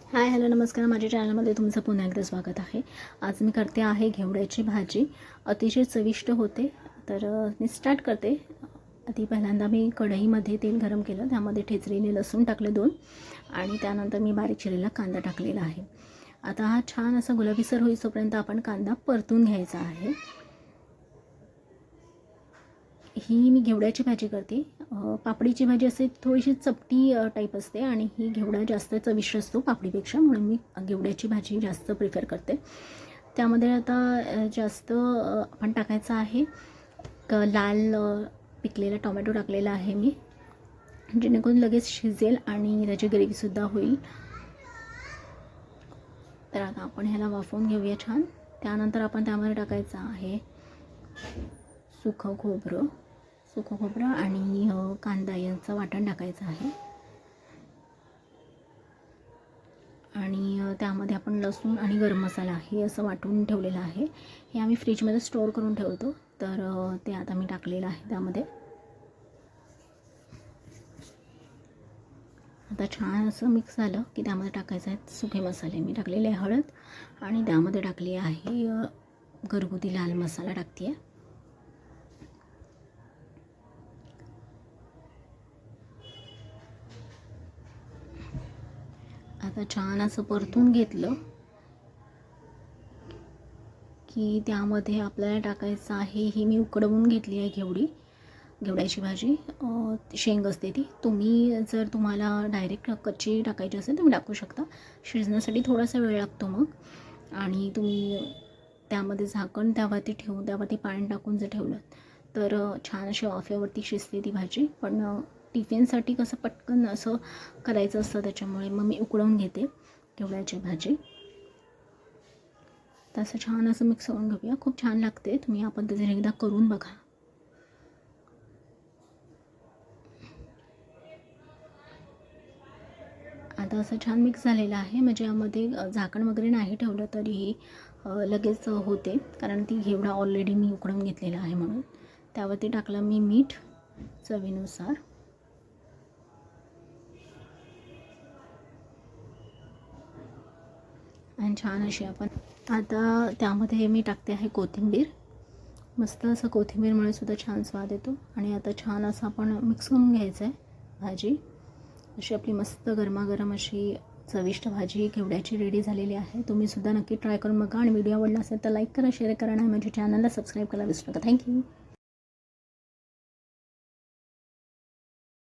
Hi hello नमस्कार. माझ्या चॅनलमध्ये तुमचं पुन्हा एकदा स्वागत आहे. आज मी करते आहे घेवड्याची भाजी. अतिशय चविष्ट होते. तर मी स्टार्ट करते. आधी पहिल्यांदा मी कढईमध्ये तेल गरम केलं, त्यामध्ये ठेचलेले लसूण टाकले 2 आणि त्यानंतर मी बारीक चिरलेला कांदा टाकलेला आहे. आता हा छान असा गुलाबीसर होईपर्यंत आपण कांदा परतून घ्यायचा आहे. ही मी घेवड्याची भाजी करते. पापडीची भाजी असे थोडीशी चपटी टाईप असते आणि ही घेवडा जास्त चविष्ट असतो पापडीपेक्षा, म्हणून मी घेवड्याची भाजी जास्त प्रिफर करते. त्यामध्ये आता जास्त आपण टाकायचं आहे लाल पिकलेला टोमॅटो टाकलेला आहे मी, जेणेकरून लगेच शिजेल आणि त्याची ग्रेव्हीसुद्धा होईल. तर आता आपण ह्याला वाफवून घेऊया छान. त्यानंतर आपण त्यामध्ये टाकायचं आहे सुकं खोबरं आणि कांदा यांचं वाटण टाकायचं आहे. आणि त्यामध्ये आपण लसूण आणि गरम मसाला हे असं वाटून ठेवलेलं आहे. हे आम्ही फ्रीजमध्ये स्टोअर करून ठेवतो. तर ते आता मी टाकलेलं आहे त्यामध्ये. आता छान असं मिक्स झालं की त्यामध्ये टाकायचं आहे सुके मसाले. मी टाकलेले आहे हळद आणि त्यामध्ये टाकली आहे घरगुती लाल मसाला टाकते आहे. आता छान असं परतून घेतलं की त्यामध्ये आपल्याला टाकायचं आहे, ही मी उकडवून घेतली आहे घेवड्याची भाजी. शेंग असते ती. तुम्ही जर तुम्हाला डायरेक्ट कच्ची टाकायची असेल तुम्ही टाकू शकता. शिजण्यासाठी थोडासा वेळ लागतो मग. आणि तुम्ही त्यामध्ये झाकण त्यावरती ठेवून त्यावरती पाणी टाकून जर ठेवलं तर छान अशी वाफेवरती शिजते ती भाजी. पण टिफिनसाठी कसं पटकन असं करायचं असतं, त्याच्यामुळे मग मी उकळवून घेते घेवड्याची भाजी. तसं छान असं मिक्स करून घेऊया. खूप छान लागते. तुम्ही या पद्धतीने एकदा करून बघा. आता असं छान मिक्स झालेलं आहे. म्हणजे यामध्ये झाकण वगैरे नाही ठेवलं तरीही लगेच होते, कारण ती घेवडा ऑलरेडी मी उकडून घेतलेला आहे म्हणून. त्यावरती टाकलं मी मीठ चवीनुसार. आणि छान अशी आपण आता त्यामध्ये मी टाकते आहे कोथिंबीर. मस्त असं कोथिंबीरमुळे सुद्धा छान स्वाद येतो. आणि आता छान असं आपण मिक्स करून घ्यायचं आहे भाजी. अशी आपली मस्त गरमागरम अशी चविष्ट भाजी घेवड्याची रेडी झालेली आहे. तुम्हीसुद्धा नक्की ट्राय करून बघा. आणि व्हिडिओ आवडला असेल तर लाईक करा, शेअर करा आणि माझ्या चॅनलला सबस्क्राईब करायला विसरू नका. थँक्यू.